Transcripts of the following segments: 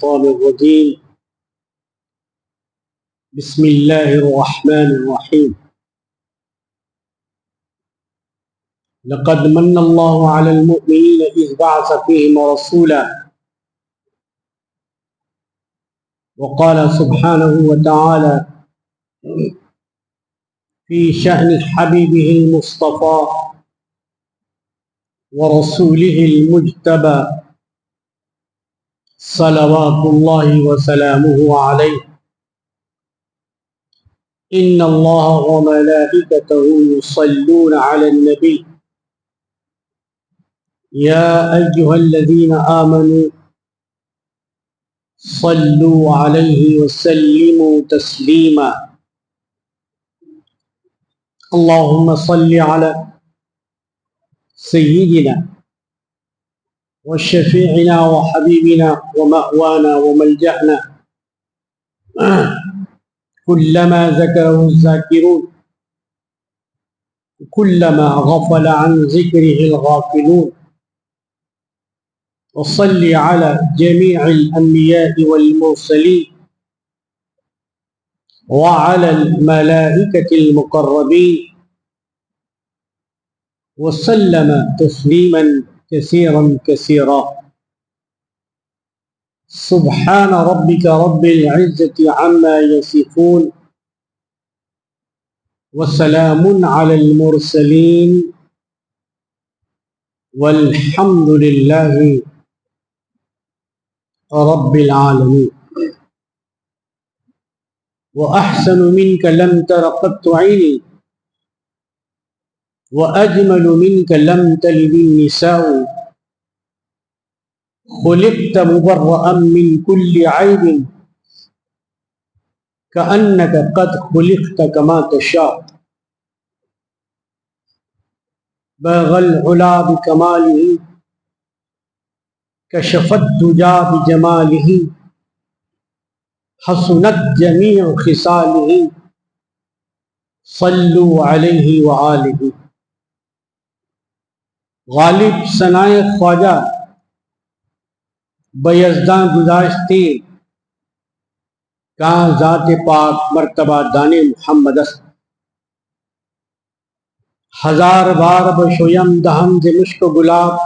الشيطان الرجيم بسم الله الرحمن الرحيم لقد من الله على المؤمنين إذ بعث فيهم رسولا وقال سبحانه وتعالى في شأن حبيبه المصطفى ورسوله المجتبى صلوات الله وسلامه عليه إن الله وملائكته يصلون على النبي يا أيها الذين آمنوا صلوا عليه وسلموا تسليما اللهم صل على سيدنا وشفيعنا وحبيبنا ومأوانا وملجأنا كلما ذكره الذاكرون كلما غفل عن ذكره الغافلون وصل على جميع الأنبياء والمرسلين وعلى الملائكة المقربين وسلم تسليما كثيرا كثيرا سبحان ربك رب العزة عما يصفون وسلام على المرسلين والحمد لله رب العالمين وأحسن منك لم تر قط عيني وأجمل منك لم تلد النساء خلقت مبرأ من كل عيب كأنك قد خلقت كما تشاء بلغ العلا بكماله كشف الدجى بجماله حسنت جميع خصاله صلوا عليه وآله غالب ثنائے خواجہ بیزداں گزاشتے کہاں ذات پاک مرتبہ دانے محمد است ہزار بار بشویم دہن ز مشک و گلاب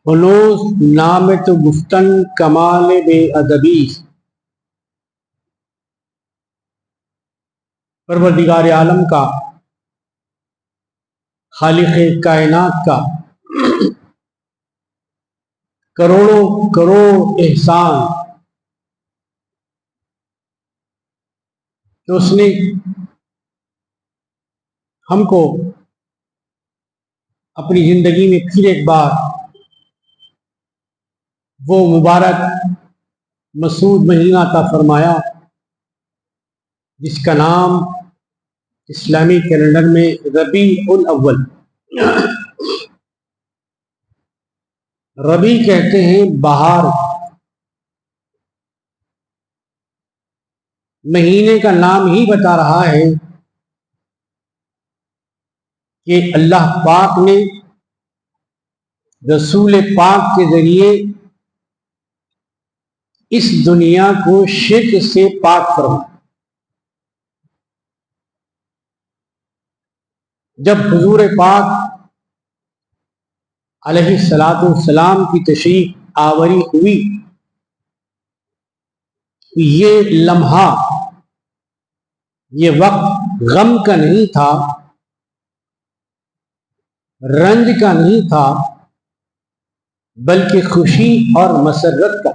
ہنوز نام تو گفتن کمال بے ادبی پروردگار عالم کا خالق کائنات کا کروڑوں کروڑ احسان کہ اس نے ہم کو اپنی زندگی میں پھر ایک بار وہ مبارک مسعود مہینہ عطا فرمایا جس کا نام اسلامی کیلنڈر میں ربیع الاول ربیع کہتے ہیں بہار مہینے کا نام ہی بتا رہا ہے کہ اللہ پاک نے رسول پاک کے ذریعے اس دنیا کو شرک سے پاک فرمایا جب حضور پاک علیہ الصلاۃ والسلام کی تشریف آوری ہوئی یہ لمحہ یہ وقت غم کا نہیں تھا رنج کا نہیں تھا بلکہ خوشی اور مسرت کا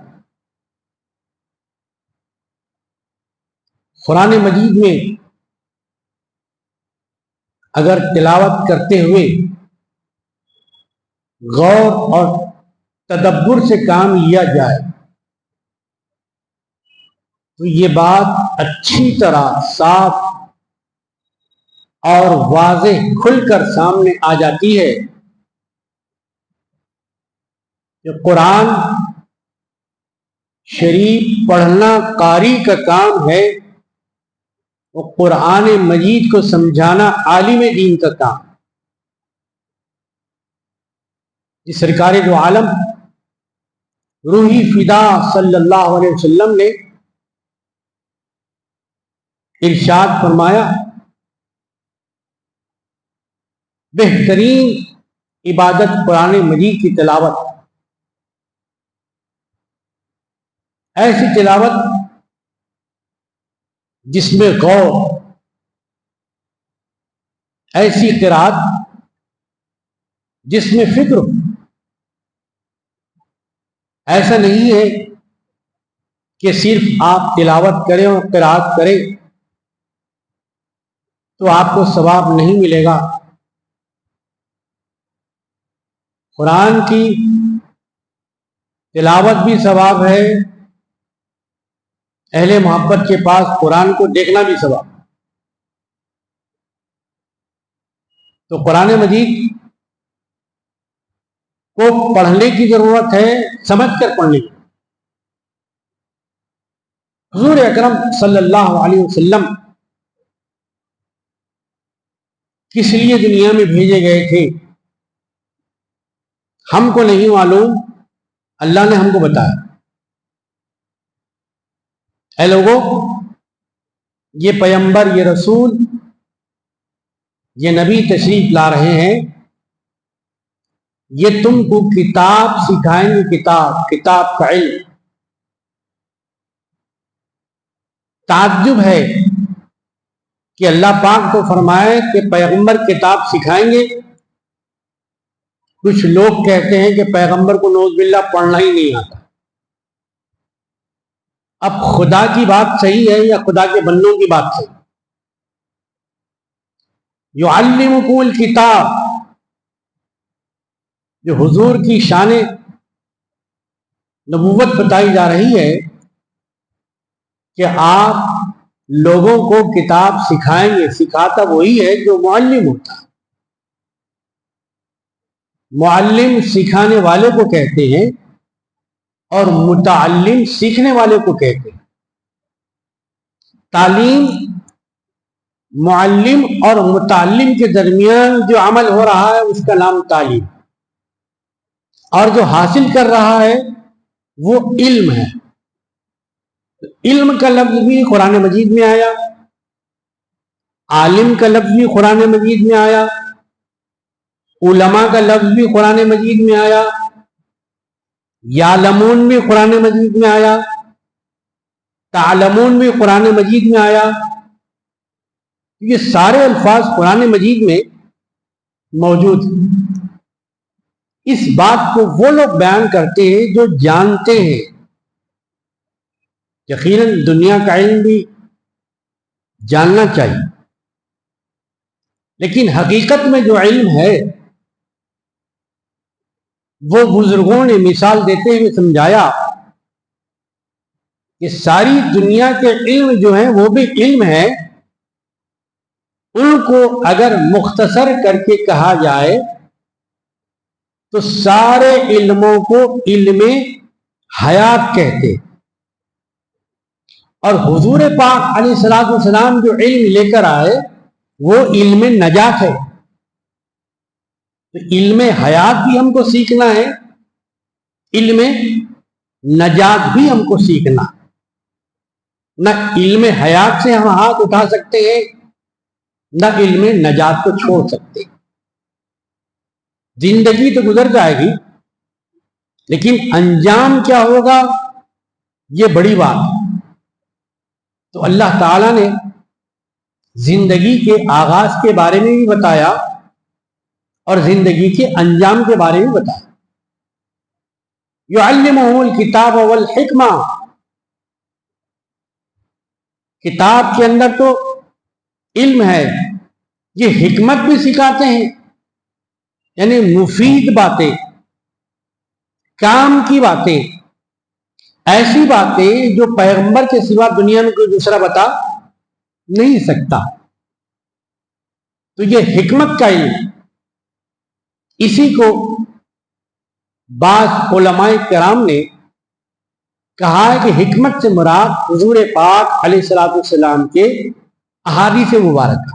قرآن مجید میں اگر تلاوت کرتے ہوئے غور اور تدبر سے کام لیا جائے تو یہ بات اچھی طرح صاف اور واضح کھل کر سامنے آ جاتی ہے کہ قرآن شریف پڑھنا قاری کا کام ہے اور قرآن مجید کو سمجھانا عالم دین کا کام سرکار دو عالم روحی فدا صلی اللہ علیہ وسلم نے ارشاد فرمایا، بہترین عبادت قرآن مجید کی تلاوت، ایسی تلاوت جس میں غور، ایسی قرات جس میں فکر ہو۔ ایسا نہیں ہے کہ صرف آپ تلاوت کریں اور قرات کریں تو آپ کو ثواب نہیں ملے گا۔ قرآن کی تلاوت بھی ثواب ہے، اہل محبت کے پاس قرآن کو دیکھنا بھی ثواب۔ تو قرآن مجید کو پڑھنے کی ضرورت ہے، سمجھ کر پڑھنے کی۔ حضور اکرم صلی اللہ علیہ وسلم کس لیے دنیا میں بھیجے گئے تھے ہم کو نہیں معلوم، اللہ نے ہم کو بتایا۔ اے لوگوں، یہ پیغمبر، یہ رسول، یہ نبی تشریف لا رہے ہیں، یہ تم کو کتاب سکھائیں گے، کتاب کا علم۔ تعجب ہے کہ اللہ پاک تو فرمائے کہ پیغمبر کتاب سکھائیں گے، کچھ لوگ کہتے ہیں کہ پیغمبر کو نعوذ باللہ پڑھنا ہی نہیں آتا۔ اب خدا کی بات صحیح ہے یا خدا کے بندوں کی بات صحیح؟ یعلمکم الکتاب، جو حضور کی شان نبوت بتائی جا رہی ہے کہ آپ لوگوں کو کتاب سکھائیں گے۔ سکھاتا وہی ہے جو معلم ہوتا ہے۔ معلم سکھانے والے کو کہتے ہیں اور متعلم سیکھنے والے کو کہتے ہیں۔ تعلیم معلم اور متعلم کے درمیان جو عمل ہو رہا ہے اس کا نام تعلیم، اور جو حاصل کر رہا ہے وہ علم ہے۔ علم کا لفظ بھی قرآن مجید میں آیا، عالم کا لفظ بھی قرآن مجید میں آیا، علماء کا لفظ بھی قرآن مجید میں آیا، یعلمون بھی قرآن مجید میں آیا، تعلمون بھی قرآن مجید میں آیا۔ یہ سارے الفاظ قرآن مجید میں موجود ہیں۔ اس بات کو وہ لوگ بیان کرتے ہیں جو جانتے ہیں۔ یقیناً دنیا کا علم بھی جاننا چاہیے، لیکن حقیقت میں جو علم ہے وہ بزرگوں نے مثال دیتے ہوئے سمجھایا کہ ساری دنیا کے علم جو ہیں وہ بھی علم ہے، ان کو اگر مختصر کر کے کہا جائے تو سارے علموں کو علم حیات کہتے، اور حضور پاک علیہ الصلوۃ والسلام جو علم لے کر آئے وہ علم نجات ہے۔ تو علم حیات بھی ہم کو سیکھنا ہے، علم نجات بھی ہم کو سیکھنا۔ نہ علم حیات سے ہم ہاتھ اٹھا سکتے ہیں، نہ علم نجات کو چھوڑ سکتے۔ زندگی تو گزر جائے گی، لیکن انجام کیا ہوگا یہ بڑی بات ہے۔ تو اللہ تعالیٰ نے زندگی کے آغاز کے بارے میں بھی بتایا اور زندگی کے انجام کے بارے میں بتایا۔ یعلمہم الکتاب والحکمہ، کتاب کے اندر تو علم ہے، یہ حکمت بھی سکھاتے ہیں، یعنی مفید باتیں، کام کی باتیں، ایسی باتیں جو پیغمبر کے سوا دنیا میں کوئی دوسرا بتا نہیں سکتا۔ تو یہ حکمت کا علم، اسی کو بعض علماء کرام نے کہا ہے کہ حکمت سے مراد حضور پاک علیہ الصلوۃ والسلام کے احادیث مبارکہ۔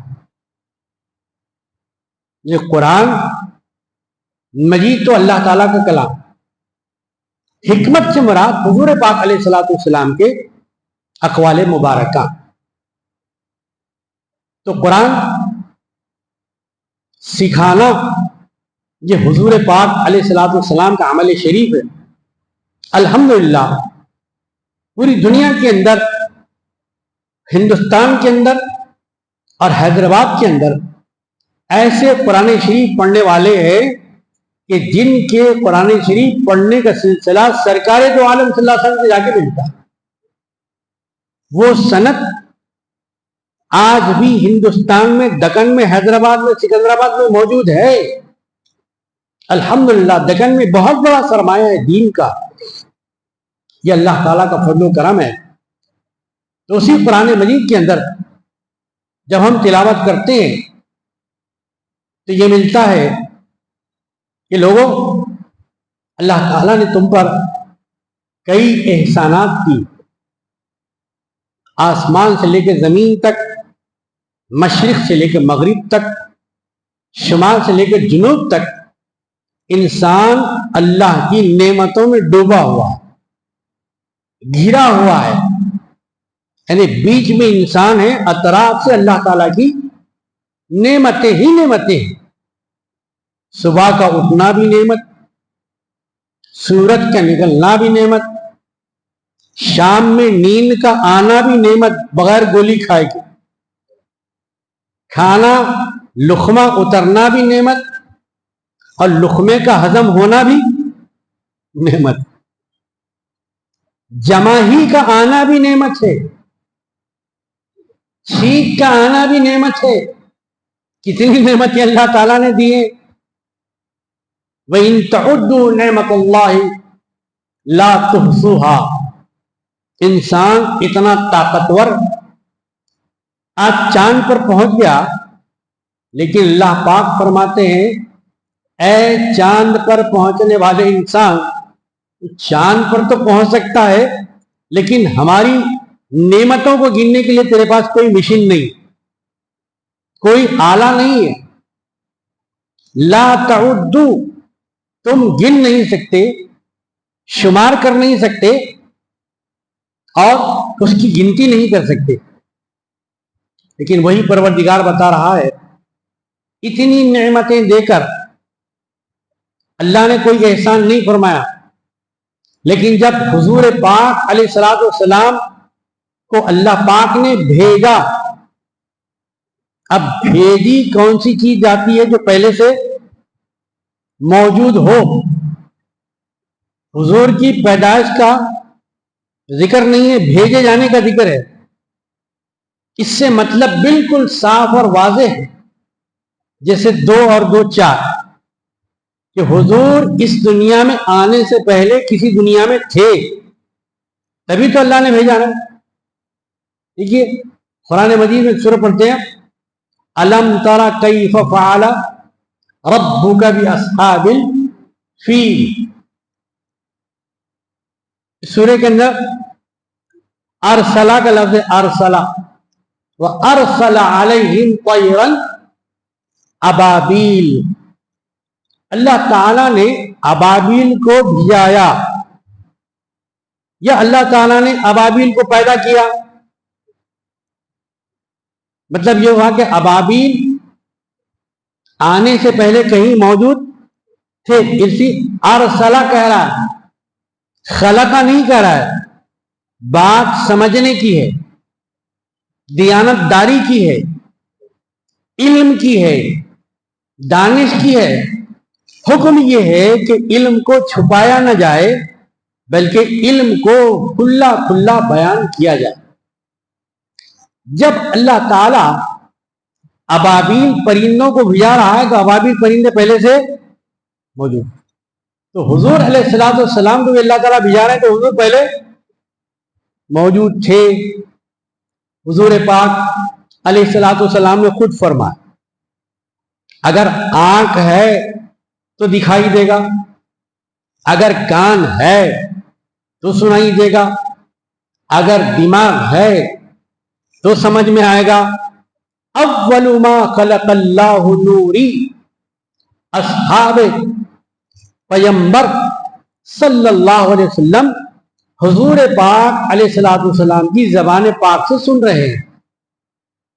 یہ قرآن مجید تو اللہ تعالیٰ کا کلام، حکمت سے مراد حضور پاک علیہ الصلوۃ والسلام کے اقوال مبارکہ. تو قرآن سکھانا یہ حضور پاک علیہ الصلوۃ والسلام کا عمل شریف ہے. الحمدللہ پوری دنیا کے اندر، ہندوستان کے اندر اور حیدرآباد کے اندر ایسے قرآن شریف پڑھنے والے ہیں کہ جن کے قرآن شریف پڑھنے کا سلسلہ سرکار دو عالم صلی اللہ علیہ وسلم سے جا کے ملتا. وہ سند آج بھی ہندوستان میں، دکن میں، حیدرآباد میں، سکندرآباد میں موجود ہے. الحمدللہ دکن میں بہت بڑا سرمایہ ہے دین کا. یہ اللہ تعالیٰ کا فضل و کرم ہے. تو اسی قرآن مجید کے اندر جب ہم تلاوت کرتے ہیں تو یہ ملتا ہے کہ لوگوں، اللہ تعالیٰ نے تم پر کئی احسانات کی. آسمان سے لے کے زمین تک، مشرق سے لے کے مغرب تک، شمال سے لے کے جنوب تک انسان اللہ کی نعمتوں میں ڈوبا ہوا ہے، گھرا ہوا ہے. یعنی بیچ میں انسان ہے، اطراف سے اللہ تعالیٰ کی نعمتیں ہی نعمتیں ہیں. صبح کا اٹھنا بھی نعمت، سورج کا نکلنا بھی نعمت، شام میں نیند کا آنا بھی نعمت بغیر گولی کھائے کے، کھانا لقمہ اترنا بھی نعمت اور لقمے کا ہضم ہونا بھی نعمت، جمع ہی کا آنا بھی نعمت ہے، چھینک کا آنا بھی نعمت ہے. کتنی نعمتیں اللہ تعالیٰ نے دی ہیں. وَإِن تَعُدُّوا نِعْمَةَ اللَّهِ لَا تُحْصُوهَا. انسان اتنا طاقتور آج چاند پر پہنچ گیا، لیکن اللہ پاک فرماتے ہیں اے چاند پر پہنچنے والے انسان، چاند پر تو پہنچ سکتا ہے لیکن ہماری نعمتوں کو گننے کے لیے تیرے پاس کوئی مشین نہیں، کوئی آلہ نہیں ہے. لا تعدو، تم گن نہیں سکتے، شمار کر نہیں سکتے اور اس کی گنتی نہیں کر سکتے. لیکن وہی پروردگار بتا رہا ہے اتنی نعمتیں دے کر اللہ نے کوئی احسان نہیں فرمایا. لیکن جب حضور پاک علیہ الصلوۃ والسلام کو اللہ پاک نے بھیجا، اب بھیجی کون سی چیز جاتی ہے جو پہلے سے موجود ہو. حضور کی پیدائش کا ذکر نہیں ہے، بھیجے جانے کا ذکر ہے. اس سے مطلب بالکل صاف اور واضح ہے، جیسے 2 اور 2 4، کہ حضور اس دنیا میں آنے سے پہلے کسی دنیا میں تھے، تبھی تو اللہ نے بھیجا نا. دیکھیے قرآن مجید میں سورہ پڑھتے ہیں الم تر کیف فعل ربک باصحاب الفیل. سورہ کے اندر ارسلہ کا لفظ ارسلہ، وارسل علیہم طیرا ابابیل. اللہ تعالیٰ نے ابابیل کو بھجایا، یا اللہ تعالیٰ نے ابابیل کو پیدا کیا. مطلب یہ ہوا کہ ابابیل آنے سے پہلے کہیں موجود تھے. اسی ارسلہ کہہ رہا ہے، خلقہ نہیں کہہ رہا ہے. بات سمجھنے کی ہے، دیانت داری کی ہے، علم کی ہے، دانش کی ہے. حکم یہ ہے کہ علم کو چھپایا نہ جائے بلکہ علم کو کھلا کھلا بیان کیا جائے. جب اللہ تعالی ابابیل پرندوں کو بھجا رہا ہے تو ابابیل پرندے پہلے سے موجود. تو حضور علیہ الصلوۃ والسلام کو بھی اللہ تعالیٰ بھجا رہے ہیں تو حضور پہلے موجود تھے. حضور پاک علیہ الصلوۃ والسلام نے خود فرمایا اگر آنکھ ہے تو دکھائی دے گا، اگر کان ہے تو سنائی دے گا، اگر دماغ ہے تو سمجھ میں آئے گا. اول ما خلق اللہ نوری. اصحاب پیمبر صلی اللہ علیہ وسلم حضور پاک علیہ الصلوۃ والسلام کی زبان پاک سے سن رہے ہیں.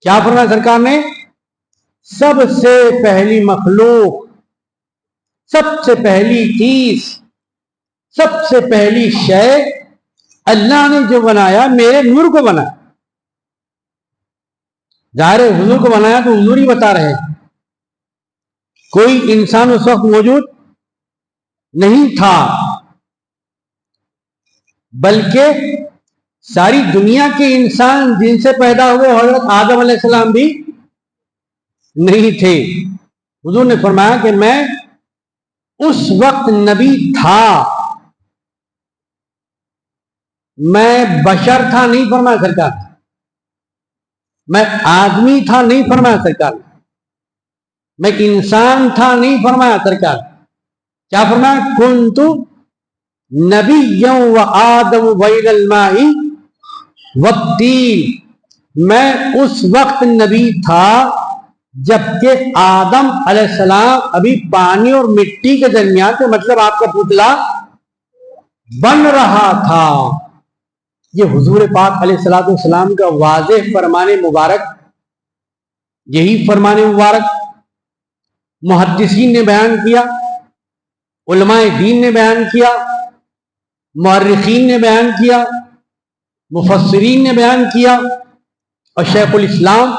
کیا فرمایا سرکار نے؟ سب سے پہلی مخلوق، سب سے پہلی چیز، سب سے پہلی شے اللہ نے جو بنایا میرے نور کو بنایا. ظاہر ہے حضور کو بنایا تو حضور ہی بتا رہے ہیں. کوئی انسان اس وقت موجود نہیں تھا، بلکہ ساری دنیا کے انسان جن سے پیدا ہوئے حضرت آدم علیہ السلام بھی نہیں تھے. حضور نے فرمایا کہ میں اس وقت نبی تھا، میں بشر تھا نہیں فرمایا سرکار، میں آدمی تھا نہیں فرمایا سرکار، میں انسان تھا نہیں فرمایا سرکار. کیا فرمایا؟ کنت نبیا و آدم بین الماء والطین، میں اس وقت نبی تھا جبکہ آدم علیہ السلام ابھی پانی اور مٹی کے درمیان سے، مطلب آپ کا پتلا بن رہا تھا. یہ حضور پاک علیہ الصلوۃ والسلام کا واضح فرمان مبارک، یہی فرمان مبارک محدثین نے بیان کیا، علماء دین نے بیان کیا، مورخین نے بیان کیا، مفسرین نے بیان کیا، اور شیخ الاسلام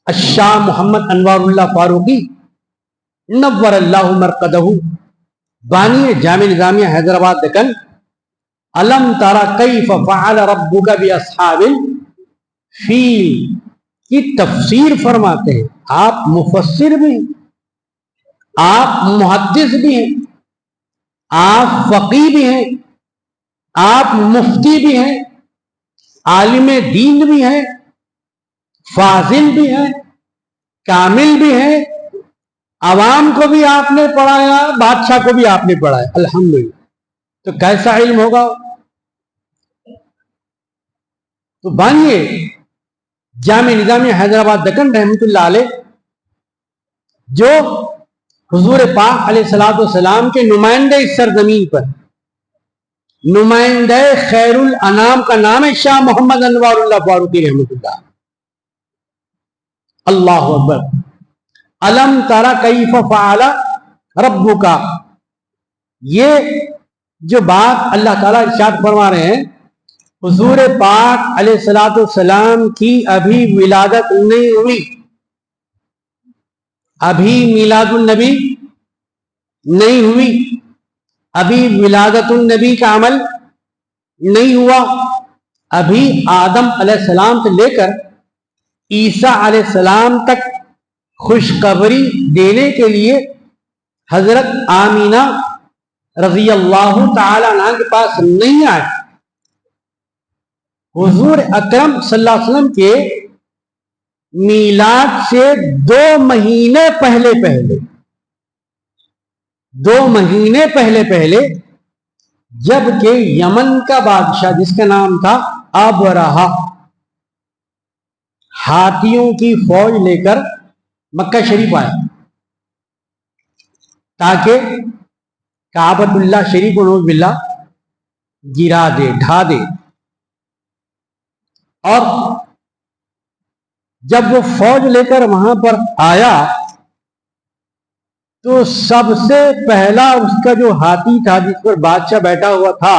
الشاہ محمد انوار اللہ فاروقی نور اللہ مرقدہ بانی جامع نظامیہ حیدرآباد دکن علم ترى کیف فعل ربک باصحاب الفیل کی تفسیر فرماتے ہیں. آپ مفسر بھی ہیں، آپ محدث بھی ہیں، آپ فقیہ بھی ہیں، آپ مفتی بھی ہیں، عالم دین بھی ہیں، فاضل بھی ہیں، کامل بھی ہیں، عوام کو بھی آپ نے پڑھایا، بادشاہ کو بھی آپ نے پڑھایا. الحمدللہ. تو کیسا علم ہوگا؟ تو بانیے جامع نظامیہ حیدرآباد دکن رحمت اللہ علیہ جو حضور پاک علیہ الصلوۃ والسلام کے نمائندے اس سرزمین پر، نمائندہ خیر الانام کا نام ہے شاہ محمد انوار اللہ فاروقی رحمت اللہ. اللہ اکبر. علم ترى کیف فعل ربک، یہ جو بات اللہ تعالیٰ ارشاد فرما رہے ہیں، حضور پاک علیہ الصلوۃ والسلام کی ابھی ولادت نہیں ہوئی، ابھی میلاد النبی نہیں ہوئی، ابھی ولادت النبی کا عمل نہیں ہوا. ابھی آدم علیہ السلام سے لے کر عیسیٰ علیہ السلام تک خوشخبری دینے کے لیے حضرت آمینہ رضی اللہ تعالی عنہ کے پاس نہیں آئے. حضور اکرم صلی اللہ علیہ وسلم کے میلاد سے 2 مہینے پہلے جب کہ یمن کا بادشاہ جس کا نام تھا ابرہہ ہاتھیوں کی فوج لے کر مکہ شریف آیا تاکہ کعبۃ اللہ شریف کو نعوذ باللہ گرا دے، ڈھا دے. اور جب وہ فوج لے کر وہاں پر آیا تو سب سے پہلا اس کا جو ہاتھی تھا جس پر بادشاہ بیٹھا ہوا تھا،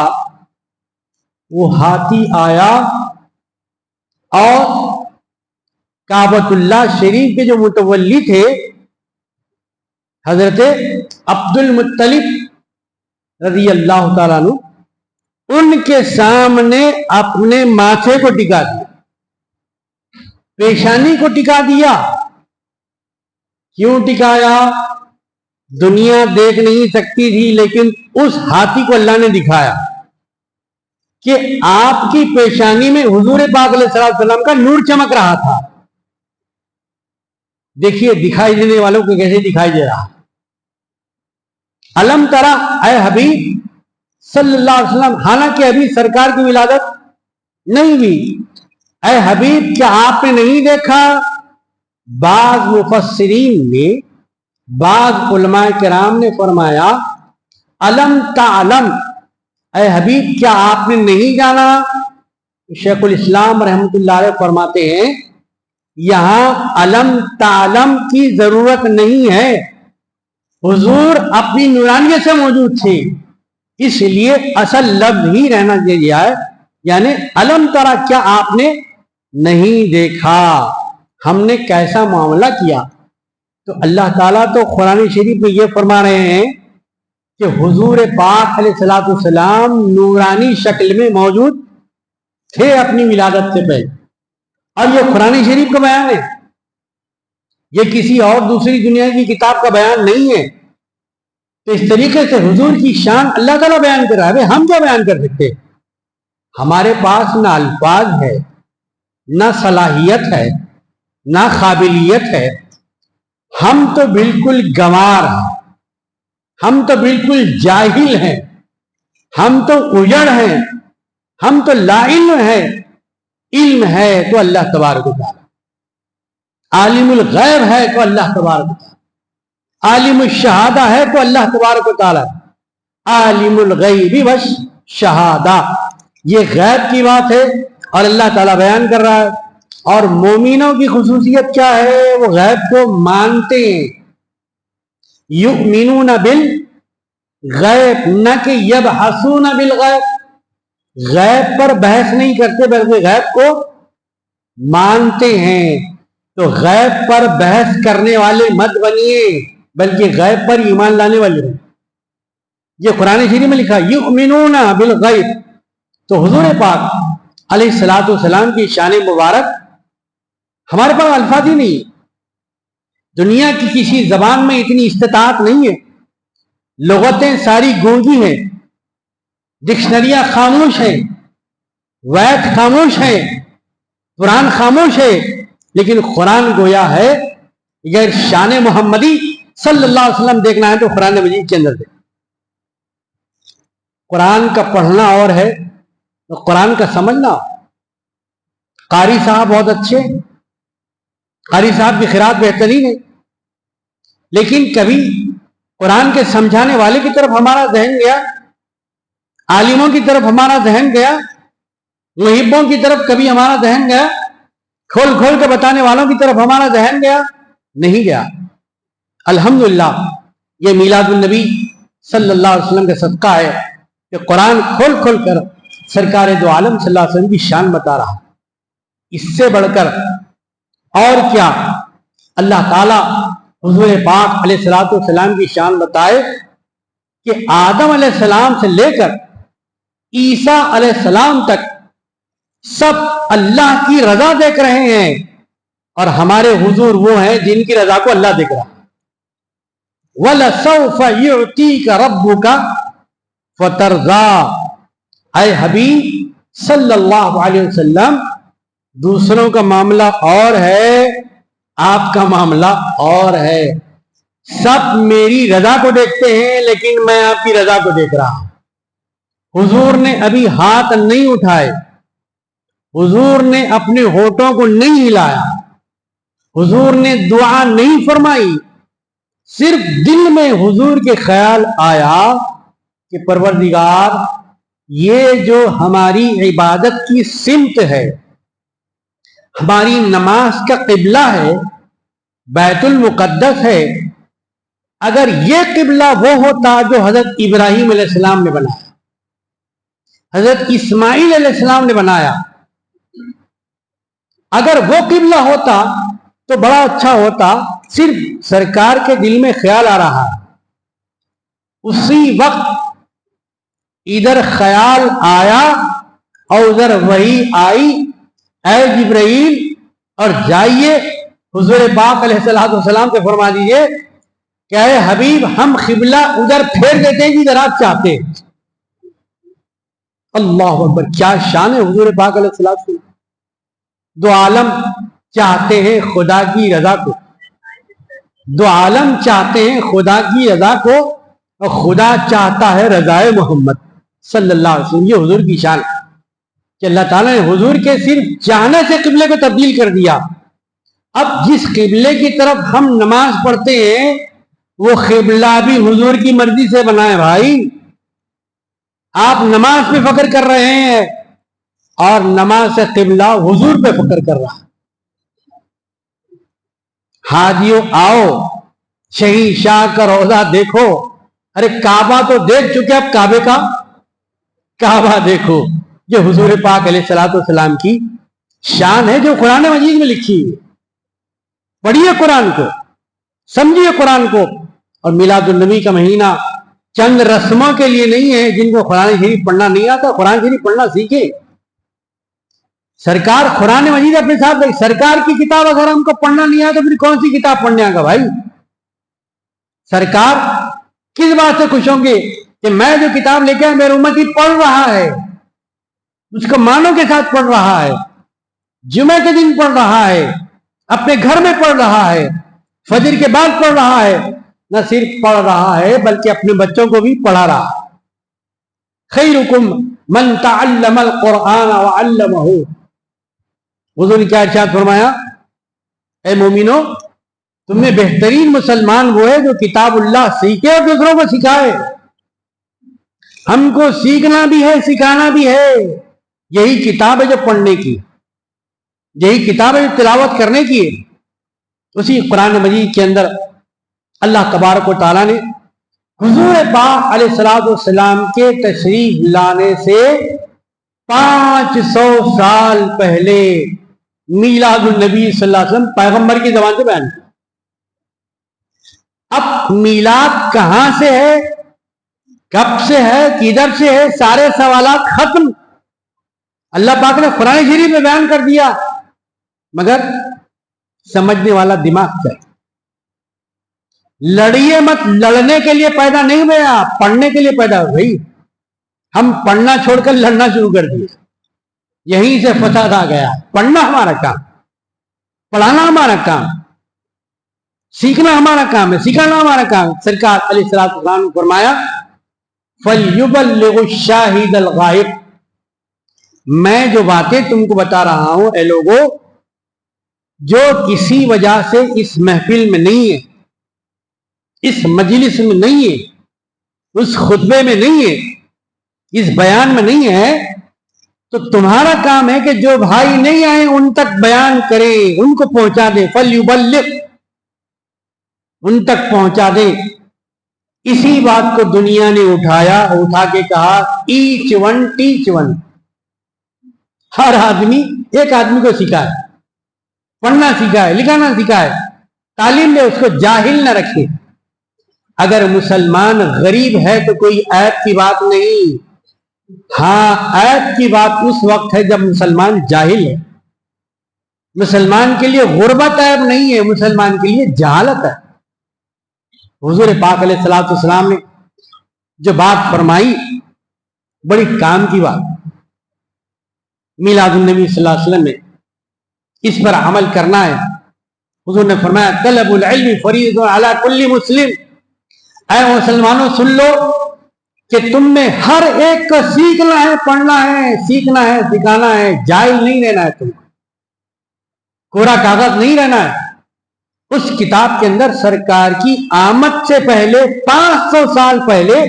وہ ہاتھی آیا اور کعبۃ اللہ شریف کے جو متولی تھے حضرت عبد المطلب رضی اللہ تعالیٰ عنہ، ان کے سامنے اپنے ماتھے کو ٹکا دیا، پیشانی کو ٹکا دیا. کیوں ٹکایا؟ دنیا دیکھ نہیں سکتی تھی، لیکن اس ہاتھی کو اللہ نے دکھایا کہ آپ کی پیشانی میں حضور پاک علیہ السلام کا نور چمک رہا تھا. دیکھیے دکھائی دینے والوں کو کیسے دکھائی دے رہا. علم ترى، اے حبیب صلی اللہ علیہ وسلم، حالانکہ ابھی سرکار کی ولادت نہیں ہوئی، اے حبیب کیا آپ نے نہیں دیکھا؟ بعض مفسرین نے، بعض علماء کرام نے فرمایا علم تعلم اے حبیب کیا آپ نے نہیں جانا؟ شیخ الاسلام رحمۃ اللہ علیہ فرماتے ہیں یہاں علم تعلم کی ضرورت نہیں ہے، حضور اپنی نورانیت سے موجود تھے، اس لیے اصل لفظ ہی رہنا چاہیے ہے، یعنی علم ترا کیا آپ نے نہیں دیکھا ہم نے کیسا معاملہ کیا؟ تو اللہ تعالیٰ تو قرآن شریف میں یہ فرما رہے ہیں کہ حضور پاک علیہ الصلوۃ والسلام نورانی شکل میں موجود تھے اپنی ولادت سے پہلے، اور یہ قرآن شریف کا بیان ہے، یہ کسی اور دوسری دنیا کی کتاب کا بیان نہیں ہے۔ تو اس طریقے سے حضور کی شان اللہ تعالیٰ بیان کر رہا ہے، ہم کیا بیان کر سکتے؟ ہمارے پاس نہ الفاظ ہے، نہ صلاحیت ہے، نہ قابلیت ہے، ہم تو بالکل گنوار ہیں، ہم تو بالکل جاہل ہیں، ہم تو اجڑ ہیں، ہم تو لا علم ہیں۔ علم ہے تو اللہ تبارک و تعالی، عالم الغیب ہے تو اللہ تبارک و تعالی، عالم الشہادہ ہے تو اللہ تبارک و تعالی، عالم الغیب والشہادہ، یہ غیب کی بات ہے اور اللہ تعالیٰ بیان کر رہا ہے۔ اور مومنوں کی خصوصیت کیا ہے؟ وہ غیب کو مانتے ہیں، یؤمنون بالغیب، نہ کہ یبحثون بالغیب، غیب پر بحث نہیں کرتے بلکہ غیب کو مانتے ہیں۔ تو غیب پر بحث کرنے والے مت بنیے بلکہ غیب پر ایمان لانے والے بنیے، یہ قرآن شریف میں لکھا یؤمنون بالغیب۔ تو حضور پاک علیہ الصلوۃ والسلام کی شان مبارک ہمارے پاس الفاظ ہی نہیں، دنیا کی کسی زبان میں اتنی استطاعت نہیں ہے، لغتیں ساری گونگی ہیں، ڈکشنریاں خاموش ہیں، وید خاموش ہیں، قرآن خاموش ہے، لیکن قرآن گویا ہے۔ اگر شان محمدی صلی اللہ علیہ وسلم دیکھنا ہے تو قرآن مجید کے اندر دیکھ، قرآن کا پڑھنا اور ہے قرآن کا سمجھنا۔ قاری صاحب بہت اچھے، قاری صاحب کی قرات بہترین ہے، لیکن کبھی قرآن کے سمجھانے والے کی طرف ہمارا ذہن گیا، عالموں کی طرف ہمارا ذہن گیا، محبوں کی طرف کبھی ہمارا ذہن گیا، کھول کھول کے بتانے والوں کی طرف ہمارا ذہن گیا؟ نہیں گیا۔ الحمدللہ یہ میلاد النبی صلی اللہ علیہ وسلم کا صدقہ ہے کہ قرآن کھول کھول کر سرکار دو عالم صلی اللہ علیہ وسلم کی شان بتا رہا، اس سے بڑھ کر اور کیا اللہ تعالیٰ حضور پاک علیہ الصلوۃ والسلام کی شان بتائے کہ آدم علیہ السلام سے لے کر عیسیٰ علیہ السلام تک سب اللہ کی رضا دیکھ رہے ہیں، اور ہمارے حضور وہ ہیں جن کی رضا کو اللہ دیکھ رہا ہے۔ وَلَسَوْفَ يُعْتِيكَ رَبُّكَ فَتَرْضَىٰ، اے حبیب صلی اللہ علیہ وسلم، دوسروں کا معاملہ اور ہے، آپ کا معاملہ اور ہے۔ سب میری رضا کو دیکھتے ہیں لیکن میں آپ کی رضا کو دیکھ رہا ہوں۔ حضور نے ابھی ہاتھ نہیں اٹھائے، حضور نے اپنے ہونٹوں کو نہیں ہلایا، حضور نے دعا نہیں فرمائی، صرف دل میں حضور کے خیال آیا کہ پروردگار یہ جو ہماری عبادت کی سمت ہے، ہماری نماز کا قبلہ ہے، بیت المقدس ہے، اگر یہ قبلہ وہ ہوتا جو حضرت ابراہیم علیہ السلام نے بنایا، حضرت اسماعیل علیہ السلام نے بنایا، اگر وہ قبلہ ہوتا تو بڑا اچھا ہوتا۔ صرف سرکار کے دل میں خیال آ رہا ہے، اسی وقت ادھر خیال آیا اور ادھر وحی آئی، اے جبرائیل، اور جائیے حضور پاک علیہ السلام سے فرما دیجئے کہ اے حبیب ہم قبلہ ادھر پھیر دیتے ہیں جدھر آپ چاہتے ہیں۔ اللہ اکبر، کیا شان ہے حضور پاک علیہ السلام۔ دو عالم چاہتے ہیں خدا کی رضا کو، دو عالم چاہتے ہیں خدا کی رضا کو، اور خدا چاہتا ہے رضائے محمد صلی اللہ علیہ وسلم۔ یہ حضور کی شان ہے کہ اللہ تعالیٰ نے حضور کے صرف چاہنے سے قبلے کو تبدیل کر دیا۔ اب جس قبلے کی طرف ہم نماز پڑھتے ہیں وہ قبلہ بھی حضور کی مرضی سے بنائے بھائی۔ آپ نماز پہ فخر کر رہے ہیں اور نماز سے قبلہ حضور پہ فخر کر رہا ہے. حاجیوں آؤ شہید شاہ کا روضہ دیکھو. ارے کعبہ تو دیکھ چکے, اب کعبے کا کعبہ دیکھو. جو حضور پاک علیہ الصلوۃ والسلام کی شان ہے, جو قرآن مجید میں لکھی ہے. پڑھیے قرآن کو, سمجھیے قرآن کو. اور میلاد النبی کا مہینہ چند رسموں کے لیے نہیں ہے. جن کو قرآن شریف پڑھنا نہیں آتا, قرآن شریف پڑھنا سیکھے. سرکار قرآن مجید اپنے ساتھ, سرکار کی کتاب اگر ہم کو پڑھنا نہیں آتا تو پھر کون سی کتاب پڑھنے آگا بھائی؟ سرکار کس بات سے خوش ہوں گے کہ میں جو کتاب لے کے آیا میرے امتی پڑھ رہا ہے, اس کو معنوں کے ساتھ پڑھ رہا ہے, جمعہ کے دن پڑھ رہا ہے, اپنے گھر میں پڑھ رہا ہے, فجر کے بعد پڑھ رہا ہے. نہ صرف پڑھ رہا ہے بلکہ اپنے بچوں کو بھی پڑھا رہا. خیرکم من تعلم القرآن وعلمہ. حضور نے کیا ارشاد فرمایا؟ اے مومنو, تم میں بہترین مسلمان وہ ہے جو کتاب اللہ سیکھے اور دوسروں کو سکھائے. ہم کو سیکھنا بھی ہے, سکھانا بھی ہے. یہی کتاب ہے جو پڑھنے کی, یہی کتاب ہے جو تلاوت کرنے کی ہے. اسی قرآن مجید کے اندر اللہ تبارک و تعالیٰ نے حضور پاک علیہ الصلوۃ والسلام کے تشریف لانے سے 500 سال پہلے میلاد النبی صلی اللہ علیہ وسلم پیغمبر کی زبان سے بیان کیا. اب میلاد کہاں سے ہے, کب سے ہے, کدھر سے ہے, سارے سوالات ختم. اللہ پاک نے قرآن شریف میں بیان کر دیا. مگر سمجھنے والا دماغ چاہیے. لڑیے مت, لڑنے کے لیے پیدا نہیں ہوئے آپ, پڑھنے کے لیے پیدا ہو گئی. ہم پڑھنا چھوڑ کر لڑنا شروع کر دیے, یہیں سے فساد آ گیا. پڑھنا ہمارا کام, پڑھانا ہمارا کام, سیکھنا ہمارا کام ہے, سکھانا ہمارا کام. سرکار علیہ الصلوۃ والسلام نے فرمایا فَلْيُبَلِّغُ الشَّاهِدَ الْغَائِبَ. میں جو باتیں تم کو بتا رہا ہوں اے لوگوں, جو کسی وجہ سے اس محفل میں نہیں ہے, اس مجلس میں نہیں ہے, اس خطبے میں نہیں ہے, اس بیان میں نہیں ہے, تو تمہارا کام ہے کہ جو بھائی نہیں آئے ان تک بیان کریں, ان کو پہنچا دیں. فَلْيُبَلِّغْ, ان تک پہنچا دیں. اسی بات کو دنیا نے اٹھا کے کہا ایچ ون ٹیچ ون. ہر آدمی ایک آدمی کو سکھائے, پڑھنا سکھائے, لکھانا سکھائے, تعلیم دے, اس کو جاہل نہ رکھے. اگر مسلمان غریب ہے تو کوئی عیب کی بات نہیں. ہاں, عیب کی بات اس وقت ہے جب مسلمان جاہل ہے. مسلمان کے لیے غربت عیب نہیں ہے, مسلمان کے لیے جہالت ہے. حضور پاک علیہ الصلوۃ والسلام نے جو بات فرمائی بڑی کام کی بات. میلاد النبی صلی اللہ علیہ وسلم نے اس پر عمل کرنا ہے. حضور نے فرمایا طلب العلم فریض علی کل مسلم. اے مسلمانوں سن لو کہ تم میں ہر ایک کو سیکھنا ہے, پڑھنا ہے, سیکھنا ہے, سکھانا ہے. جاہل نہیں رہنا ہے, تم کو کوڑا کاغذ نہیں رہنا ہے. اس کتاب کے اندر سرکار کی آمد سے پہلے 500 سال پہلے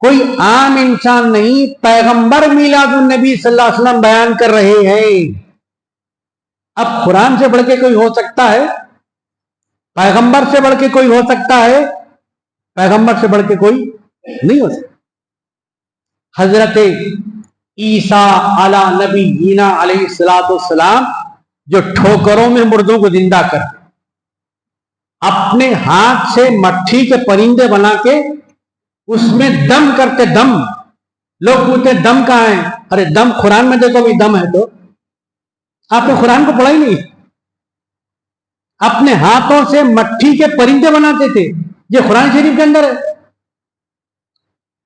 کوئی عام انسان نہیں, پیغمبر میلاد النبی صلی اللہ علیہ وسلم بیان کر رہے ہیں. اب قرآن سے بڑھ کے کوئی ہو سکتا ہے, پیغمبر سے بڑھ کے کوئی ہو سکتا ہے, پیغمبر سے بڑھ کے کوئی نہیں ہو سکتا. حضرت عیسیٰ علی نبینا علیہ الصلوۃ والسلام جو ٹھوکروں میں مردوں کو زندہ کرتے, اپنے ہاتھ سے مٹھی کے پرندے بنا کے اس میں دم کرتے. دم, لوگ پوچھتے دم کہاں ہے؟ ارے دم قرآن میں دیکھو بھی دم ہے. تو آپ نے قرآن کو پڑھا ہی نہیں. اپنے ہاتھوں سے مٹھی کے پرندے بناتے تھے, یہ قرآن شریف کے اندر ہے.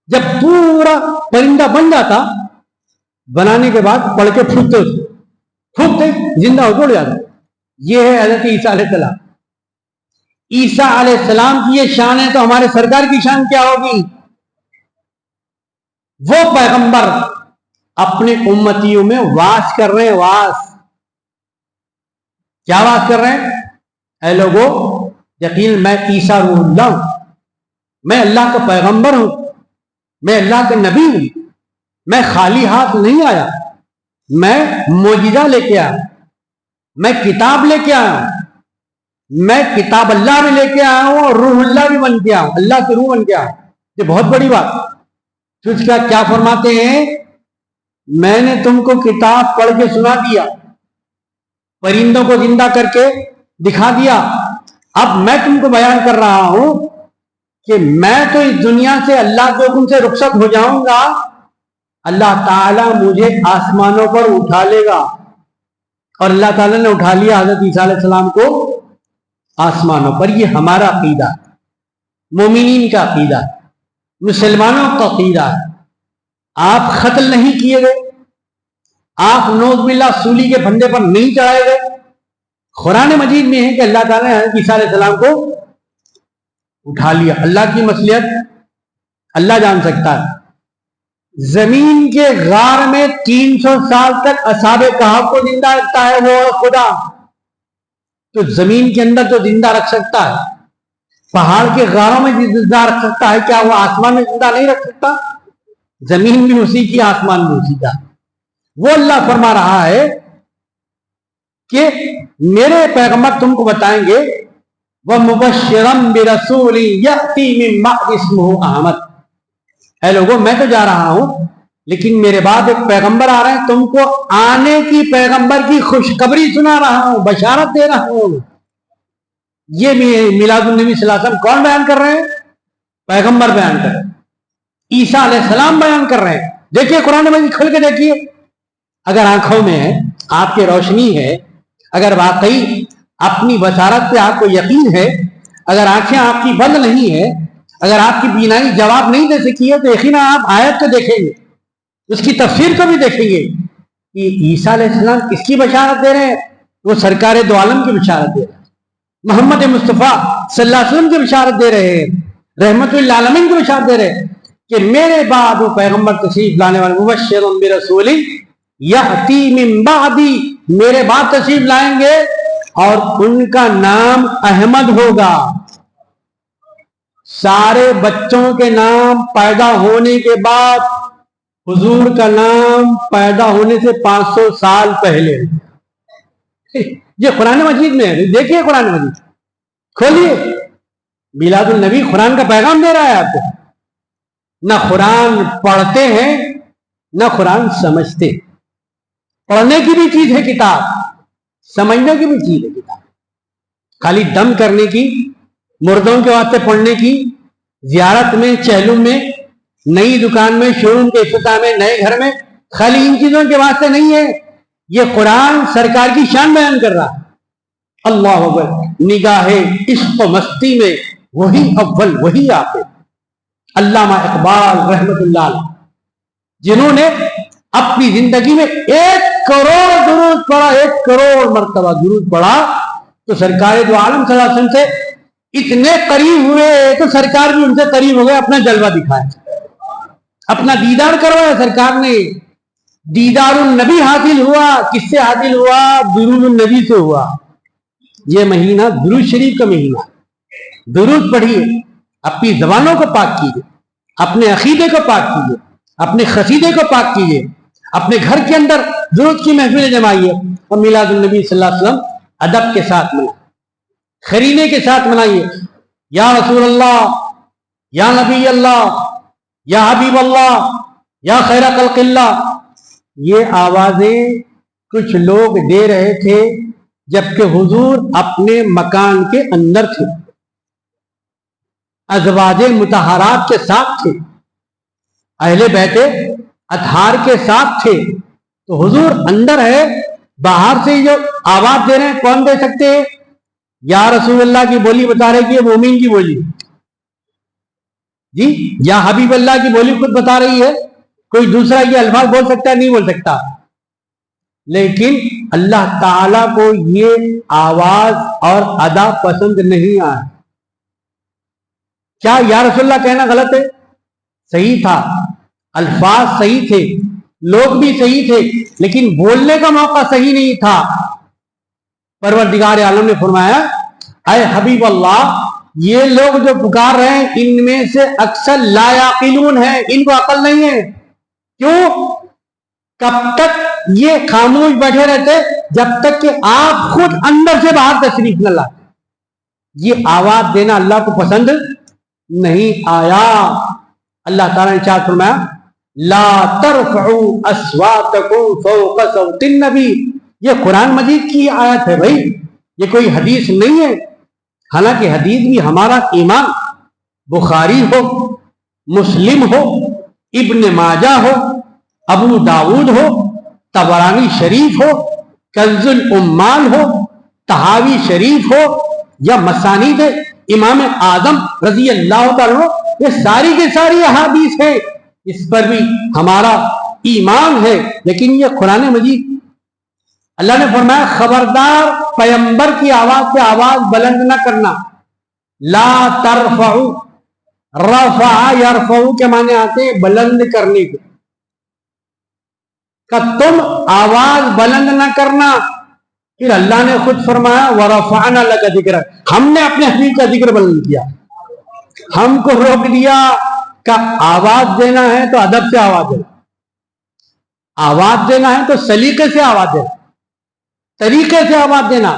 جب پورا پرندہ بن جاتا, بنانے کے بعد پڑھ کے پھونکتے زندہ ہو جڑ جاتا. یہ ہے حضرت عیسیٰ علیہ السلام. عیسیٰ علیہ السلام کی یہ شان ہے, تو ہمارے سرکار کی شان کیا ہوگی؟ وہ پیغمبر اپنے امتیوں میں واس کر رہے ہیں. کیا واس کر رہے ہیں؟ اے لوگوں, یقین میں عیسیٰ روح اللہ ہوں, میں اللہ کا پیغمبر ہوں, میں اللہ کا نبی ہوں. میں خالی ہاتھ نہیں آیا، میں معجزہ لے کے آیا، میں کتاب لے کے آیا ہوں، میں کتاب اللہ بھی لے کے آیا ہوں اور روح اللہ بھی بن کے آیا ہوں، اللہ کی روح بن کے آیا ہوں۔ یہ بہت بڑی بات۔ تو اس کا کیا فرماتے ہیں؟ میں نے تم کو کتاب پڑھ کے سنا دیا، پرندوں کو زندہ کر کے دکھا دیا، اب میں تم کو بیان کر رہا ہوں کہ میں تو اس دنیا سے اللہ کے حکم سے رخصت ہو جاؤں گا، اللہ تعالیٰ مجھے آسمانوں پر اٹھا لے گا، اور اللہ تعالیٰ نے اٹھا لیا حضرت عیسیٰ علیہ السلام کو آسمانوں پر۔ یہ ہمارا عقیدہ، مومنین کا عقیدہ، مسلمانوں کا عقیدہ ہے۔ آپ قتل نہیں کیے گئے، آپ نوز باللہ سولی کے پھندے پر نہیں چڑھائے گئے۔ قرآن مجید میں ہے کہ اللہ تعالیٰ نے حضرت عیسیٰ علیہ السلام کو اٹھا لیا۔ اللہ کی مصلحت اللہ جان سکتا ہے۔ زمین کے غار میں 300 سال تک اصحاب کہف کو زندہ رکھتا ہے وہ خدا، تو زمین کے اندر جو زندہ رکھ سکتا ہے، پہاڑ کے غاروں میں زندہ رکھ سکتا ہے، کیا وہ آسمان میں زندہ نہیں رکھ سکتا؟ زمین بھی اسی کی، آسمان بھی اسی کا۔ وہ اللہ فرما رہا ہے کہ میرے پیغمبر تم کو بتائیں گے وَمُبَشِّرًا بِرَسُولٍ يَأْتِي مِن بَعْدِ اسْمُهُ احمد۔ اے لوگوں، میں تو جا رہا ہوں لیکن میرے بعد ایک پیغمبر آ رہے ہیں، تم کو آنے کی پیغمبر کی خوشخبری سنا رہا ہوں، بشارت دے رہا ہوں۔ یہ میلاد النبی صلی اللہ علیہ وسلم کون بیان کر رہے ہیں؟ پیغمبر بیان کر رہے ہیں، عیسیٰ علیہ السلام بیان کر رہے ہیں۔ دیکھیے قرآن مجید کھل کے دیکھیے، اگر آنکھوں میں آپ کے روشنی ہے، اگر واقعی اپنی بصارت پہ آپ کو یقین ہے، اگر آنکھیں آپ کی بند نہیں ہے، اگر آپ کی بینائی جواب نہیں دے سکی ہے، تو یقیناً آپ آیت کو دیکھیں گے، اس کی تفسیر کو بھی دیکھیں گے کہ عیسیٰ علیہ السلام کس کی بشارت دے رہے ہیں؟ وہ سرکار دو عالم کی بشارت دے رہے ہیں، محمد مصطفیٰ صلی اللہ علیہ وسلم کی بشارت دے رہے ہیں، رحمت للعالمین کی بشارت دے رہے ہیں کہ میرے بعد وہ پیغمبر تشریف لانے والے، مبشرا برسول یأتی من بعدی، میرے بعد تشریف لائیں گے اور ان کا نام احمد ہوگا۔ سارے بچوں کے نام پیدا ہونے کے بعد حضور کا نام پیدا ہونے سے 500 سال پہلے، یہ قرآن مجید میں ہے۔ دیکھیے قرآن مجید کھولیے، میلاد النبی قرآن کا پیغام دے رہا ہے آپ کو۔ نہ قرآن پڑھتے ہیں نہ قرآن سمجھتے۔ پڑھنے کی بھی چیز ہے کتاب، سمجھنے کی بھی چیز ہے کتاب۔ خالی دم کرنے کی، مردوں کے واسطے پڑھنے کی، زیارت میں، چہلم میں، نئی دکان میں، شو روم کے افتتاح میں، نئے گھر میں، خالی ان چیزوں کے واسطے نہیں ہے۔ یہ قرآن سرکار کی شان بیان کر رہا ہے۔ اللہ اکبر، نگاہ عشق و مستی میں وہی اول وہی آخر۔ علامہ اقبال رحمت اللہ علیہ، جنہوں نے اپنی زندگی میں 1 کروڑ درود پڑھا، 1 کروڑ مرتبہ درود پڑھا، تو سرکار دو عالم صلی اللہ علیہ وسلم سے اتنے قریب ہوئے تو سرکار بھی ان سے قریب ہو گئے، اپنا جلوہ دکھایا، اپنا دیدار کروایا۔ سرکار نے دیدار النبی حاصل ہوا، کس سے حاصل ہوا؟ درود النبی سے ہوا۔ یہ مہینہ درود شریف کا مہینہ، درود پڑھیے، اپنی زبانوں کو پاک کیجیے، اپنے عقیدے کو پاک کیجیے، اپنے قصیدے کو پاک کیجیے، اپنے گھر کے اندر درود کی محفلیں جمائیے، اور میلاد النبی صلی اللہ علیہ وسلم ادب کے ساتھ منائیے، خرینے کے ساتھ منائیے۔ یا رسول اللہ، یا نبی اللہ، یا حبیب اللہ، یا خیر خلق اللہ، یہ آوازیں کچھ لوگ دے رہے تھے جبکہ حضور اپنے مکان کے اندر تھے، ازواج مطہرات کے ساتھ تھے، اہل بیت اطہار کے ساتھ تھے، تو حضور اندر ہے، باہر سے جو آواز دے رہے ہیں کون دے سکتے ہیں؟ یا رسول اللہ کی بولی بتا رہے کہ یہ مومن کی بولی جی، یا حبیب اللہ کی بولی خود بتا رہی ہے، کوئی دوسرا یہ الفاظ بول سکتا ہے؟ نہیں بول سکتا۔ لیکن اللہ تعالیٰ کو یہ آواز اور ادا پسند نہیں آئے۔ کیا یا رسول اللہ کہنا غلط ہے؟ صحیح تھا، الفاظ صحیح تھے، لوگ بھی صحیح تھے، لیکن بولنے کا موقع صحیح نہیں تھا۔ پروردگار عالم نے فرمایا اے حبیب اللہ، یہ لوگ جو پکار رہے ہیں ان میں سے اکثر لا یعقلون ہیں، ان کو عقل نہیں ہے۔ کیوں؟ کب تک یہ خاموش بیٹھے رہتے؟ جب تک کہ آپ خود اندر سے باہر تشریف نہ لاتے۔ یہ آواز دینا اللہ کو پسند نہیں آیا۔ اللہ تعالیٰ نے ارشاد فرمایا لا ترفعوا اصواتکم فوق صوت النبی۔ یہ قرآن مجید کی آیت ہے بھائی، یہ کوئی حدیث نہیں ہے۔ حالانکہ حدیث بھی ہمارا ایمان، بخاری ہو، مسلم ہو، ابن ماجہ ہو، ابو داود ہو، طبرانی شریف ہو، کنز الامال ہو، طحاوی شریف ہو، یا مسانید امام اعظم رضی اللہ تعالیٰ عنہ، یہ ساری کی ساری احادیث ہیں، اس پر بھی ہمارا ایمان ہے۔ لیکن یہ قرآن مجید، اللہ نے فرمایا خبردار پیغمبر کی آواز سے آواز بلند نہ کرنا۔ لا ترفعوا، رفع یرفع کے معنی آتے ہیں بلند کرنے کے، کہ تم آواز بلند نہ کرنا۔ پھر اللہ نے خود فرمایا وَرَفَعْنَا لَكَ ذِكْرَكَ، ہم نے اپنے حبیب کا ذکر بلند کیا، ہم کو روک دیا کہ آواز دینا ہے تو ادب سے آواز دینا، آواز دینا ہے تو سلیقے سے آواز دینا، طریقے سے آواز دینا،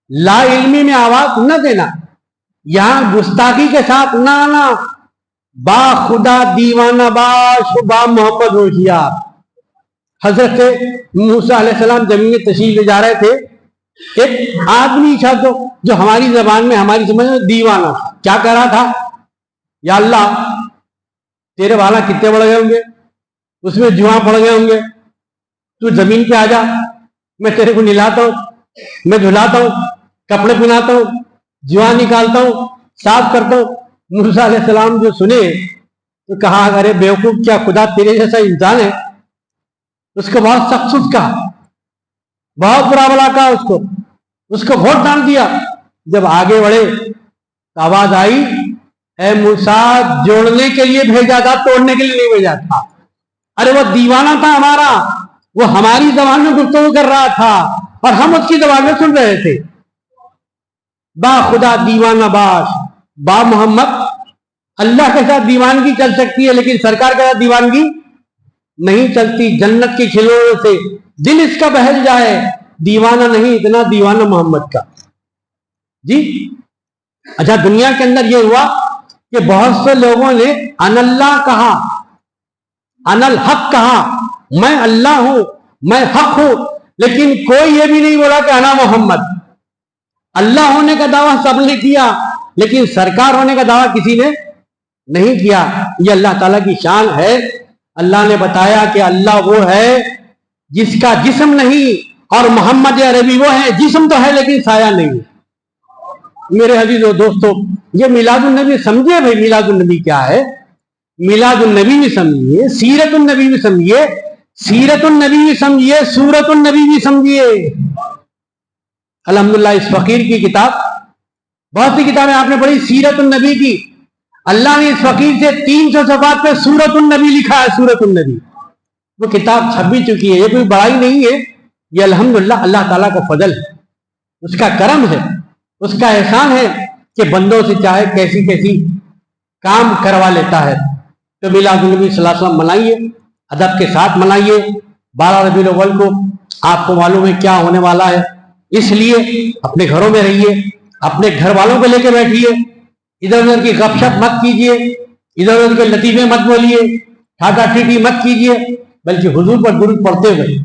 لا علمی میں آواز نہ دینا، یہاں گستاخی کے ساتھ نہ آنا۔ با خدا دیوانہ باش با محمد ہوشیار۔ حضرت موسیٰ علیہ السلام زمین میں تشریف لے جا رہے تھے، ایک آدمی تھا جو ہماری زبان میں، ہماری سمجھ میں دیوانہ، کیا کہہ رہا تھا؟ یا اللہ تیرے والا کتنے بڑھ گئے ہوں گے، اس میں جواں پڑ گئے ہوں گے، تو زمین پہ آ جا، میں تیرے کو نہلاتا ہوں، میں دھلاتا ہوں، کپڑے پہناتا ہوں، جواں نکالتا ہوں، صاف کرتا ہوں۔ موسیٰ علیہ السلام جو سنے تو کہا ارے بیوقوف، کیا خدا تیرے جیسا انسان ہے؟ اس کو بہت سخت سخت کہا، بہت برا بلا کہا، اس کو بہت ڈانٹ دیا۔ جب آگے بڑھے تو آواز آئی اے موسیٰ جوڑنے کے لیے بھیجا تھا، توڑنے کے لیے نہیں بھیجا تھا۔ ارے وہ دیوانہ تھا ہمارا، وہ ہماری زبان میں گفتگو کر رہا تھا اور ہم اس کی زبان میں سن رہے تھے۔ با خدا دیوانہ باش با محمد، اللہ کے ساتھ دیوانگی چل سکتی ہے لیکن سرکار کے ساتھ دیوانگی نہیں چلتی۔ جنت کی کھلونوں سے دل اس کا بہل جائے، دیوانہ نہیں، اتنا دیوانہ محمد کا۔ جی اچھا، دنیا کے اندر یہ ہوا کہ بہت سے لوگوں نے ان اللہ کہا، ان الحق کہا، میں اللہ ہوں، میں حق ہوں، لیکن کوئی یہ بھی نہیں بولا کہ انا محمد۔ اللہ ہونے کا دعویٰ سب نے کیا لیکن سرکار ہونے کا دعویٰ کسی نے نہیں کیا۔ یہ اللہ تعالیٰ کی شان ہے۔ اللہ نے بتایا کہ اللہ وہ ہے جس کا جسم نہیں، اور محمد عربی وہ ہے جسم تو ہے لیکن سایہ نہیں۔ میرے عزیزو دوستو، یہ میلاد النبی سمجھے بھائی، میلاد النبی کیا ہے؟ میلاد النبی بھی سمجھیے، سیرت النبی بھی سمجھیے، سیرت النبی بھی سمجھیے، سورت النبی بھی سمجھیے۔ الحمدللہ اس فقیر کی کتاب، بہت سی کتابیں آپ نے پڑھی سیرت النبی کی، اللہ نے اس فقیر سے 300 صفحات پہ سورت النبی لکھا ہے، سورت النبی۔ وہ کتاب چھپ بھی چکی ہے، یہ کوئی بڑائی نہیں ہے، یہ الحمدللہ اللہ تعالیٰ کا فضل ہے، اس کا کرم ہے، اس کا احسان ہے کہ بندوں سے چاہے کیسی کیسی کام کروا لیتا ہے۔ تو میلاد النبی صلی اللہ علیہ وسلم منائیے، ادب کے ساتھ منائیے۔ 12 ربیع الاول کو آپ کو معلوم ہے کیا ہونے والا ہے، اس لیے اپنے گھروں میں رہیے، اپنے گھر والوں کو لے کے بیٹھیے، ادھر ادھر کی گپ شپ مت کیجیے، ادھر ادھر کے لطیفے مت بولیے، ٹھاٹا ٹھیٹی مت کیجیے، بلکہ حضور پر درود پڑھتے ہوئے،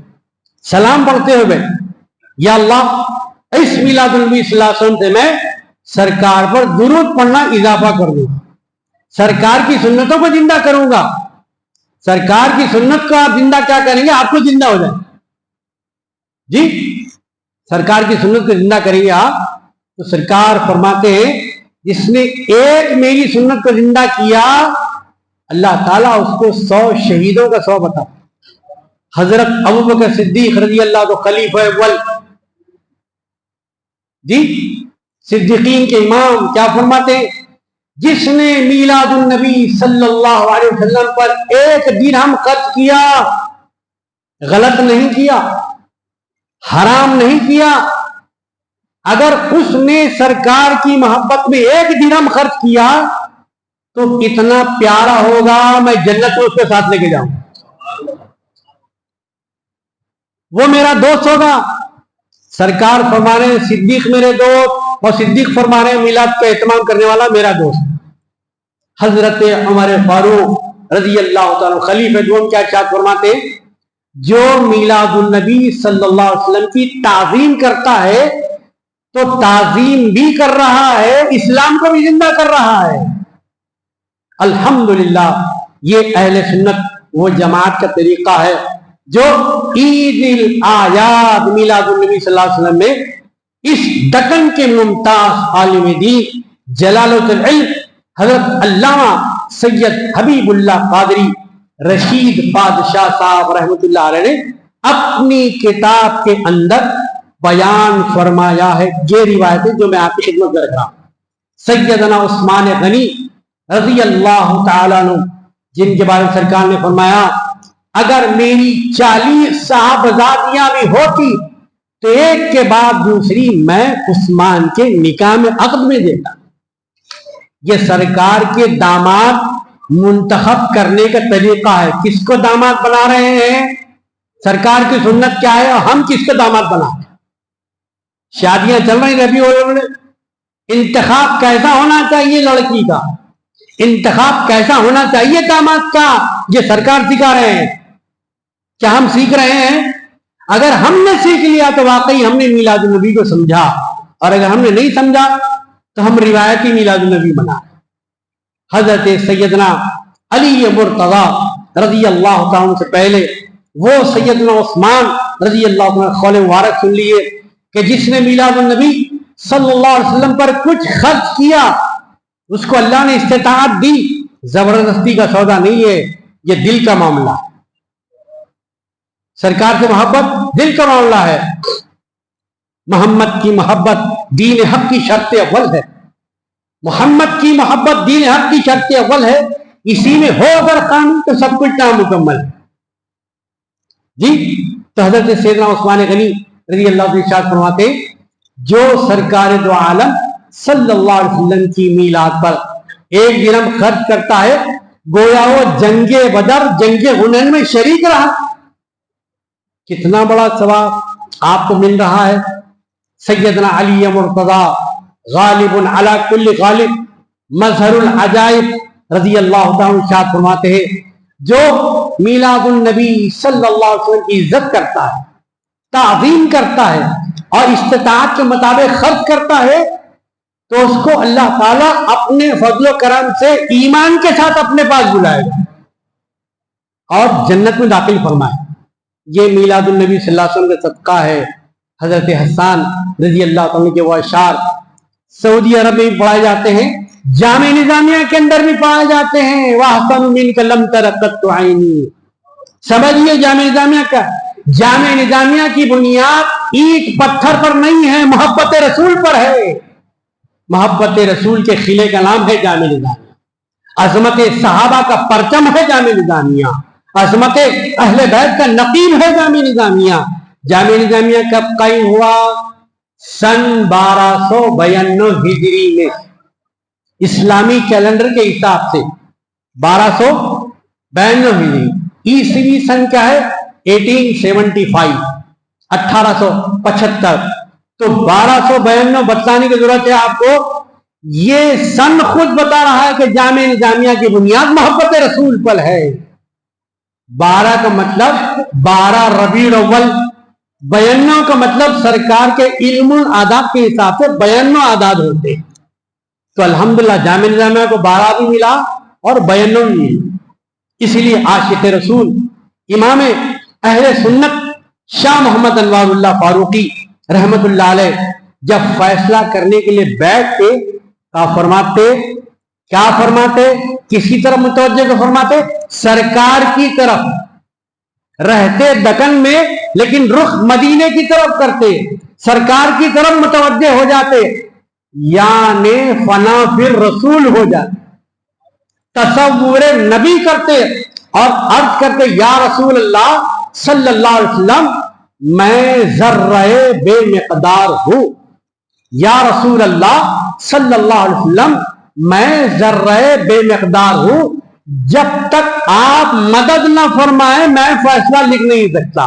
سلام پڑھتے ہوئے، یا اللہ اس میلاد النبی صلی اللہ علیہ وسلم سے میں سرکار پر درود پڑھنا اضافہ کر دوں گا، سرکار کی سنتوں کو زندہ کروں گا۔ سرکار کی سنت کو آپ زندہ کیا کریں گے؟ آپ کو زندہ ہو جائے۔ جی سرکار کی سنت کو زندہ کریں گے آپ، تو سرکار فرماتے ہیں جس نے ایک میری سنت کو زندہ کیا، اللہ تعالیٰ اس کو 100 شہیدوں کا 100 بتا۔ حضرت ابوبکر صدیق رضی اللہ عنہ خلیفہ اول، جی صدیقین کے امام، کیا فرماتے ہیں؟ جس نے میلاد النبی صلی اللہ علیہ وسلم پر 1 درہم خرچ کیا، غلط نہیں کیا، حرام نہیں کیا، اگر اس نے سرکار کی محبت میں 1 درہم خرچ کیا تو اتنا پیارا ہوگا میں جنت میں اس کے ساتھ لے کے جاؤں۔ وہ میرا دوست ہوگا. سرکار فرما رہے ہیں صدیق میرے دوست، اور صدیق فرما رہے ہیں میلاد کا اہتمام کرنے والا میرا دوست. حضرت عمر فاروق رضی اللہ تعالیٰ خلیفہ دوم کیا ارشاد فرماتے ہیں، جو میلاد النبی صلی اللہ علیہ وسلم کی تعظیم کرتا ہے تو تعظیم بھی کر رہا ہے، اسلام کو بھی زندہ کر رہا ہے. الحمدللہ یہ اہل سنت وہ جماعت کا طریقہ ہے جو عید الاعیاد میلاد النبی صلی اللہ علیہ وسلم میں اس دکن کے ممتاز عالم دین جلالۃ العلم حضرت علامہ سید حبیب اللہ قادری رشید بادشاہ صاحب رحمۃ اللہ علیہ نے اپنی کتاب کے اندر بیان فرمایا ہے. یہ روایت ہے جو میں آپ کی خدمت میں رکھ رہا ہوں. سیدنا عثمان غنی رضی اللہ تعالیٰ عنہ جن کے بارے میں سرکار نے فرمایا اگر میری 40 صاحبزادیاں بھی ہوتی تو ایک کے بعد دوسری میں عثمان کے نکاح میں عقد میں دیتا. یہ سرکار کے داماد منتخب کرنے کا طریقہ ہے. کس کو داماد بنا رہے ہیں؟ سرکار کی سنت کیا ہے اور ہم کس کو داماد بنا رہے ہیں؟ شادیاں چل رہی ربیع الاول، انتخاب کیسا ہونا چاہیے لڑکی کا، انتخاب کیسا ہونا چاہیے داماد کا، یہ سرکار سکھا رہے ہیں. کیا ہم سیکھ رہے ہیں؟ اگر ہم نے سیکھ لیا تو واقعی ہم نے میلاد النبی کو سمجھا، اور اگر ہم نے نہیں سمجھا تو ہم روایتی میلاد النبی بنا. حضرت سیدنا علی مرتضی رضی اللہ تعالیٰ سے پہلے وہ سیدنا عثمان رضی اللہ تعالیٰ قول مبارک سن لیے کہ جس نے میلاد النبی صلی اللہ علیہ وسلم پر کچھ خرچ کیا اس کو اللہ نے استطاعت دی. زبردستی کا سودا نہیں ہے، یہ دل کا معاملہ ہے. سرکار سے محبت دل کا معاملہ ہے. محمد کی محبت دین حق کی شرط اول ہے. محمد کی محبت دین حق کی شرط اول ہے. اسی میں ہو اگر قانون تو سب کچھ نامکمل ہے. جی تو حضرت سیدنا عثمان غنی رضی اللہ عنہ ارشاد فرماتے جو سرکار دو عالم صلی اللہ علیہ وسلم کی میلاد پر ایک درہم خرچ کرتا ہے گویا وہ جنگ بدر جنگ حنین میں شریک رہا. کتنا بڑا ثواب آپ کو مل رہا ہے. سیدنا علی مرتضی غالب علی کل غالب مظہر العجائب رضی اللہ تعالیٰ ارشاد فرماتے ہیں جو میلاد النبی صلی اللہ علیہ وسلم کی عزت کرتا ہے، تعظیم کرتا ہے اور استطاعت کے مطابق خرچ کرتا ہے تو اس کو اللہ تعالیٰ اپنے فضل و کرم سے ایمان کے ساتھ اپنے پاس بلائے گا اور جنت میں داخل فرمائے. یہ میلاد النبی صلی اللہ علیہ وسلم کا صدقہ ہے. حضرت حسان رضی اللہ عنہ کے وہ اشعار سعودی عرب میں بھی پڑھائے جاتے ہیں، جامع نظامیہ کے اندر بھی پڑھائے جاتے ہیں. وَأَحْسَنُ مِنْكَ لَمْ تَرَ قَطُّ عَيْنِي. سمجھیے جامع نظامیہ کا، جامع نظامیہ کی بنیاد اینٹ پتھر پر نہیں ہے، محبت رسول پر ہے. محبت رسول کے خلے کا نام ہے جامع نظامیہ. عظمت صحابہ کا پرچم ہے جامع نظامیہ. عظمت اہل بیت کا نقیب ہے جامع نظامیہ. جامع نظامیہ کب قائم ہوا؟ سن 1292 ہجری میں، اسلامی کیلنڈر کے حساب سے 1292 ہجری. عیسوی سن کیا ہے؟ 1875 1875. تو 1292 بتانے کی ضرورت ہے آپ کو. یہ سن خود بتا رہا ہے کہ جامع نظامیہ کی بنیاد محبت رسول پر ہے. 12 کا مطلب 12 ربیع الاول، 92 کا مطلب سرکار کے علم آداب کے حساب سے 92 اعداد ہوتے ہیں. تو الحمدللہ جامع نظامیہ کو 12 بھی ملا اور 92 بھی ملا. اس لیے عاشق رسول امام اہل سنت شاہ محمد انوار اللہ فاروقی رحمت اللہ علیہ جب فیصلہ کرنے کے لیے بیٹھتے کیا فرماتے کس کی طرف متوجہ کو فرماتے؟ سرکار کی طرف. رہتے دکن میں لیکن رخ مدینے کی طرف کرتے، سرکار کی طرف متوجہ ہو جاتے، یعنی فنا پھر رسول ہو جاتے، تصور نبی کرتے اور عرض کرتے یا رسول اللہ صلی اللہ علیہ وسلم میں ذرہ بے مقدار ہوں. یا رسول اللہ صلی اللہ علیہ وسلم میں ذرہ بے مقدار ہوں، جب تک آپ مدد نہ فرمائیں میں فیصلہ لکھ نہیں سکتا.